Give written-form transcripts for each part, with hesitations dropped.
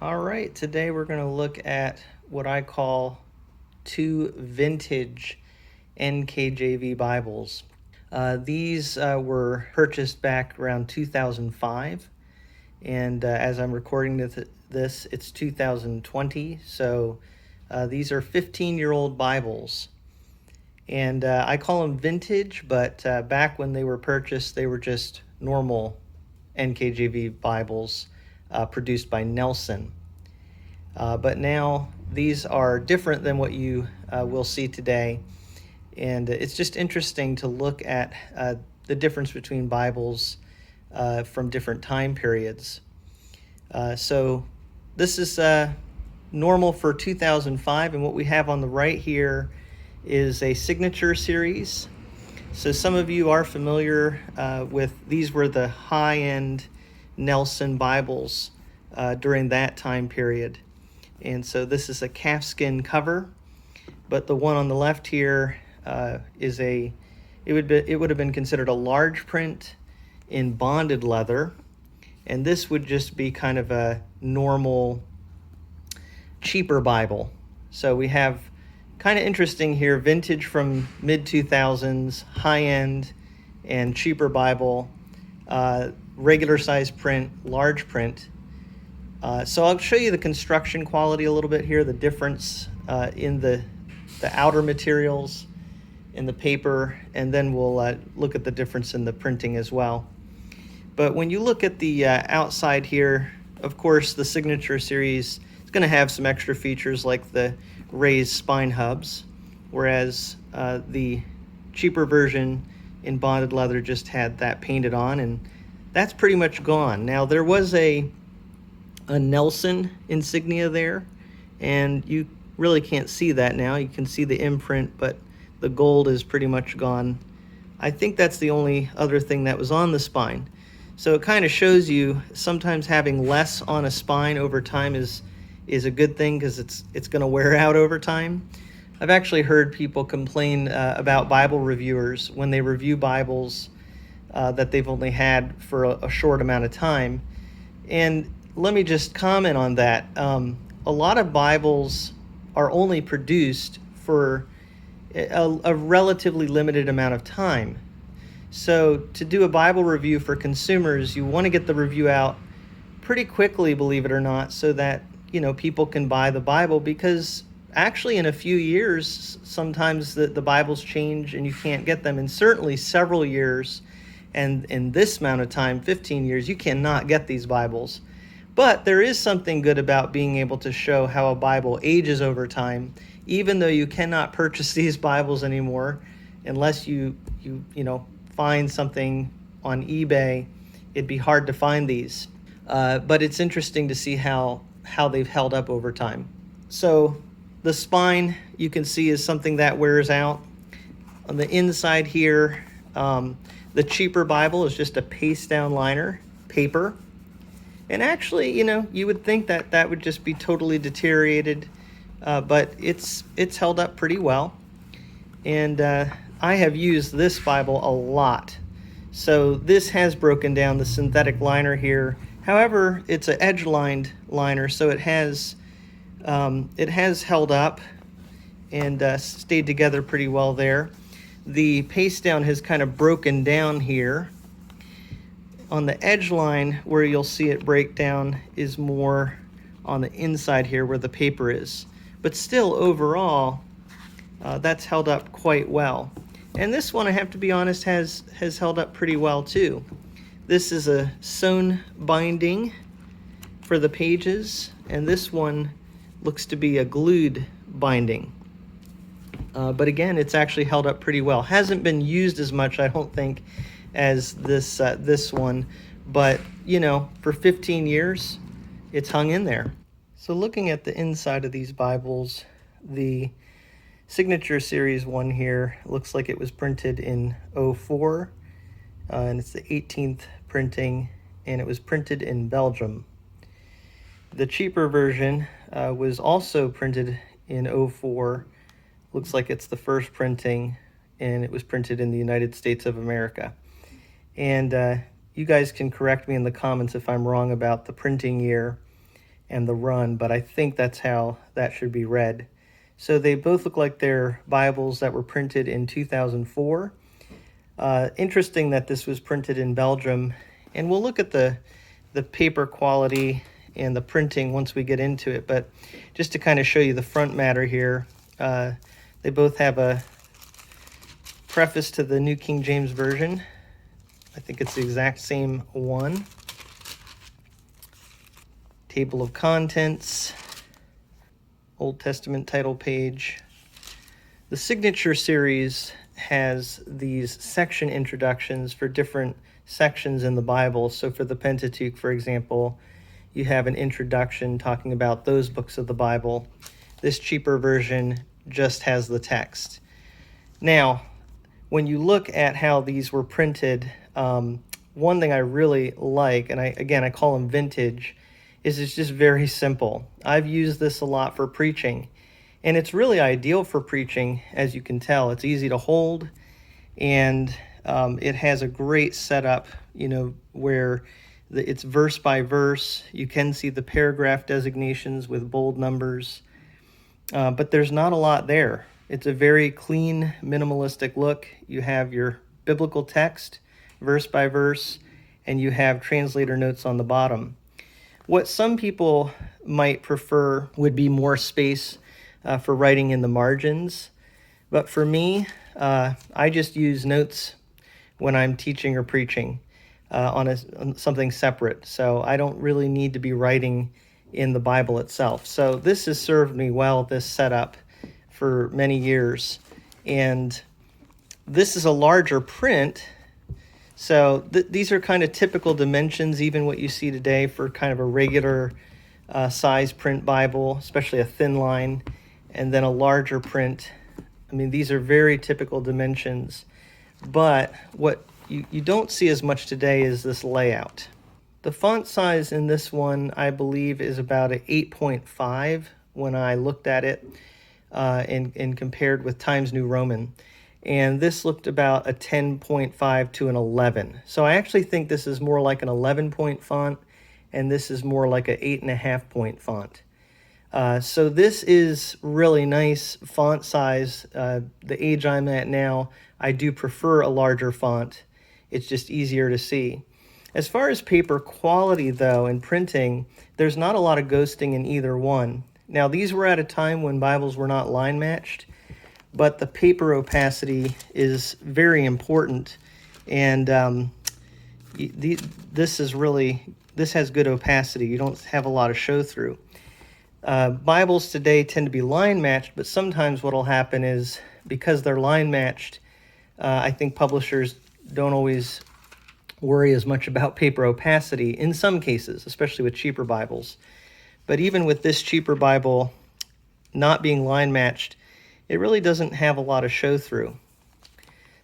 All right, today we're going to look at what I call two vintage NKJV Bibles. These were purchased back around 2005, and as I'm recording this, it's 2020, so these are 15-year-old Bibles. And I call them vintage, but back when they were purchased, they were just normal NKJV Bibles produced by Nelson. But now these are different than what you will see today. And it's just interesting to look at the difference between Bibles from different time periods. So this is normal for 2005, and what we have on the right here is a signature series. So some of you are familiar with these were the high-end Nelson Bibles during that time period. And so this is a calfskin cover, but the one on the left here is it would have been considered a large print in bonded leather, and this would just be kind of a normal, cheaper Bible. So we have kind of interesting here, vintage from mid-2000s, high-end and cheaper Bible, regular size print, large print. So I'll show you the construction quality a little bit here, the difference in the outer materials, in the paper, and then we'll look at the difference in the printing as well. But when you look at the outside here, of course, the Signature Series is going to have some extra features like the raised spine hubs, whereas the cheaper version in bonded leather just had that painted on, and that's pretty much gone. Now, there was a Nelson insignia there, and you really can't see that now. You can see the imprint, but the gold is pretty much gone. I think that's the only other thing that was on the spine. So it kind of shows you sometimes having less on a spine over time is a good thing, because it's going to wear out over time. I've actually heard people complain about Bible reviewers when they review Bibles that they've only had for a short amount of time. And let me just comment on that. A lot of Bibles are only produced for a relatively limited amount of time. So to do a Bible review for consumers, you want to get the review out pretty quickly, believe it or not, so that people can buy the Bible, because actually in a few years, sometimes the Bibles change and you can't get them. And certainly several years, and in this amount of time, 15 years, you cannot get these Bibles. But there is something good about being able to show how a Bible ages over time, even though you cannot purchase these Bibles anymore unless you find something on eBay. It'd be hard to find these. But it's interesting to see how they've held up over time. So the spine, you can see, is something that wears out. On the inside here, the cheaper Bible is just a paste down liner, paper. And actually, you would think that would just be totally deteriorated, but it's held up pretty well. And I have used this Bible a lot. So this has broken down, the synthetic liner here. However, it's an edge-lined liner, so it has held up and stayed together pretty well there. The paste down has kind of broken down here. On the edge line, where you'll see it break down, is more on the inside here where the paper is. But still, overall, that's held up quite well. And this one, I have to be honest, has held up pretty well too. This is a sewn binding for the pages, and this one looks to be a glued binding. But again, it's actually held up pretty well. Hasn't been used as much, I don't think, as this one, but for 15 years, it's hung in there. So looking at the inside of these Bibles, the Signature Series one here looks like it was printed in 04, and it's the 18th printing, and it was printed in Belgium. The cheaper version was also printed in 04. Looks like it's the first printing, and it was printed in the United States of America. And you guys can correct me in the comments if I'm wrong about the printing year. and the run, but I think that's how that should be read. So they both look like they're Bibles that were printed in 2004. Interesting that this was printed in Belgium, and we'll look at the paper quality and the printing once we get into it, but just to kind of show you the front matter here, they both have a preface to the New King James Version. I think it's the exact same one. Table of contents, Old Testament title page. The Signature series has these section introductions for different sections in the Bible. So for the Pentateuch, for example, you have an introduction talking about those books of the Bible. This cheaper version just has the text. Now, when you look at how these were printed, one thing I really like, and I call them vintage, is it's just very simple. I've used this a lot for preaching, and it's really ideal for preaching, as you can tell. It's easy to hold, and it has a great setup, where it's verse by verse. You can see the paragraph designations with bold numbers, but there's not a lot there. It's a very clean, minimalistic look. You have your biblical text, verse by verse, and you have translator notes on the bottom. What some people might prefer would be more space for writing in the margins. But for me, I just use notes when I'm teaching or preaching on something separate. So I don't really need to be writing in the Bible itself. So this has served me well, this setup, for many years. And this is a larger print. So these are kind of typical dimensions, even what you see today for kind of a regular size print Bible, especially a thin line, and then a larger print. I mean, these are very typical dimensions, but what you don't see as much today is this layout. The font size in this one, I believe, is about an 8.5 when I looked at it and compared with Times New Roman. And this looked about a 10.5 to an 11. So I actually think this is more like an 11-point font, and this is more like an 8.5-point font. So this is really nice font size. The age I'm at now, I do prefer a larger font. It's just easier to see. As far as paper quality, though, and printing, there's not a lot of ghosting in either one. Now, these were at a time when Bibles were not line matched, but the paper opacity is very important, and this has good opacity. You don't have a lot of show through. Bibles today tend to be line matched, but sometimes what will happen is, because they're line matched, I think publishers don't always worry as much about paper opacity in some cases, especially with cheaper Bibles. But even with this cheaper Bible not being line matched, it really doesn't have a lot of show through.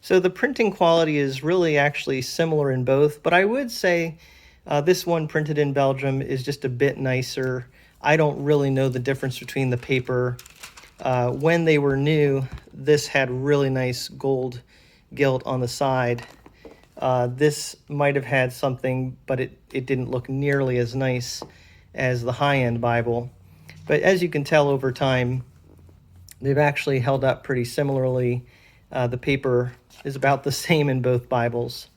So the printing quality is really actually similar in both, but I would say this one printed in Belgium is just a bit nicer. I don't really know the difference between the paper. When they were new, this had really nice gold gilt on the side. This might have had something, but it didn't look nearly as nice as the high-end Bible. But as you can tell over time, they've actually held up pretty similarly. The paper is about the same in both Bibles.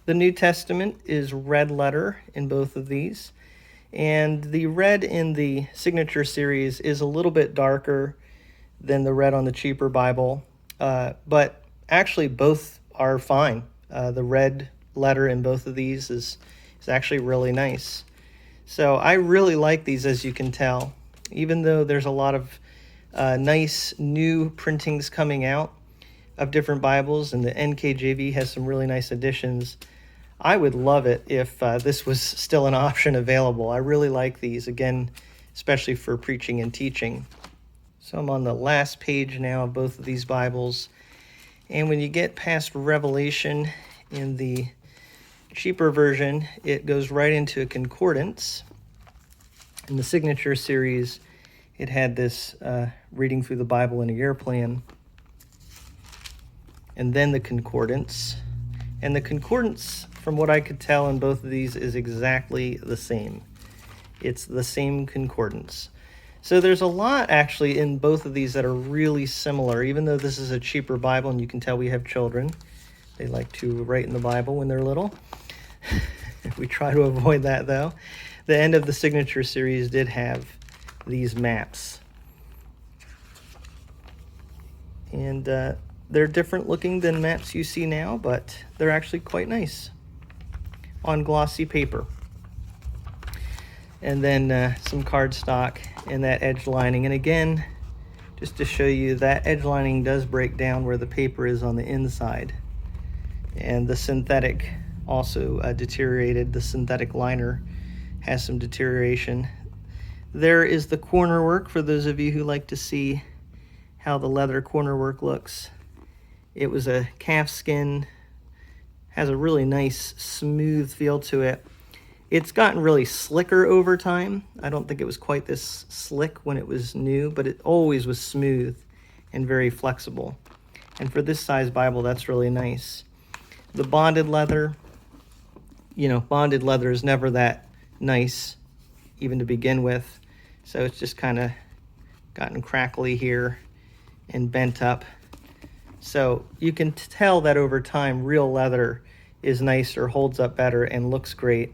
The New Testament is red letter in both of these, and the red in the Signature series is a little bit darker than the red on the cheaper Bible, but actually both are fine. The red letter in both of these is actually really nice. So I really like these, as you can tell, even though there's a lot of nice new printings coming out of different Bibles, and the NKJV has some really nice editions. I would love it if this was still an option available. I really like these, again, especially for preaching and teaching. So I'm on the last page now of both of these Bibles, and when you get past Revelation in the cheaper version, it goes right into a concordance. In the Signature series, it had this reading through the Bible in a year plan, and then the concordance. And the concordance, from what I could tell in both of these, is exactly the same. It's the same concordance. So there's a lot actually in both of these that are really similar, even though this is a cheaper Bible, and you can tell we have children. They like to write in the Bible when they're little. We try to avoid that, though. The end of the signature series did have these maps. And they're different looking than maps you see now, but they're actually quite nice on glossy paper. And then some cardstock and that edge lining. And again, just to show you, that edge lining does break down where the paper is on the inside. And the synthetic also deteriorated. The synthetic liner has some deterioration. There is the corner work for those of you who like to see how the leather corner work looks. It was a calfskin, has a really nice smooth feel to it. It's gotten really slicker over time. I don't think it was quite this slick when it was new, but it always was smooth and very flexible. And for this size Bible, that's really nice. The bonded leather, bonded leather is never that nice, even to begin with. So it's just kind of gotten crackly here and bent up. So you can tell that over time, real leather is nicer, holds up better, and looks great.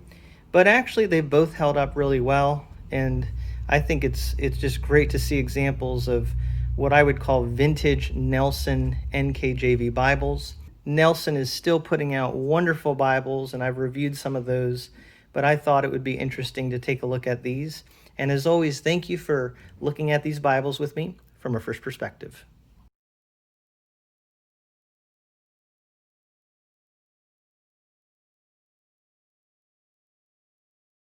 But actually, they both held up really well, and I think it's just great to see examples of what I would call vintage Nelson NKJV Bibles. Nelson is still putting out wonderful Bibles, and I've reviewed some of those, but I thought it would be interesting to take a look at these. And as always, thank you for looking at these Bibles with me from a first perspective.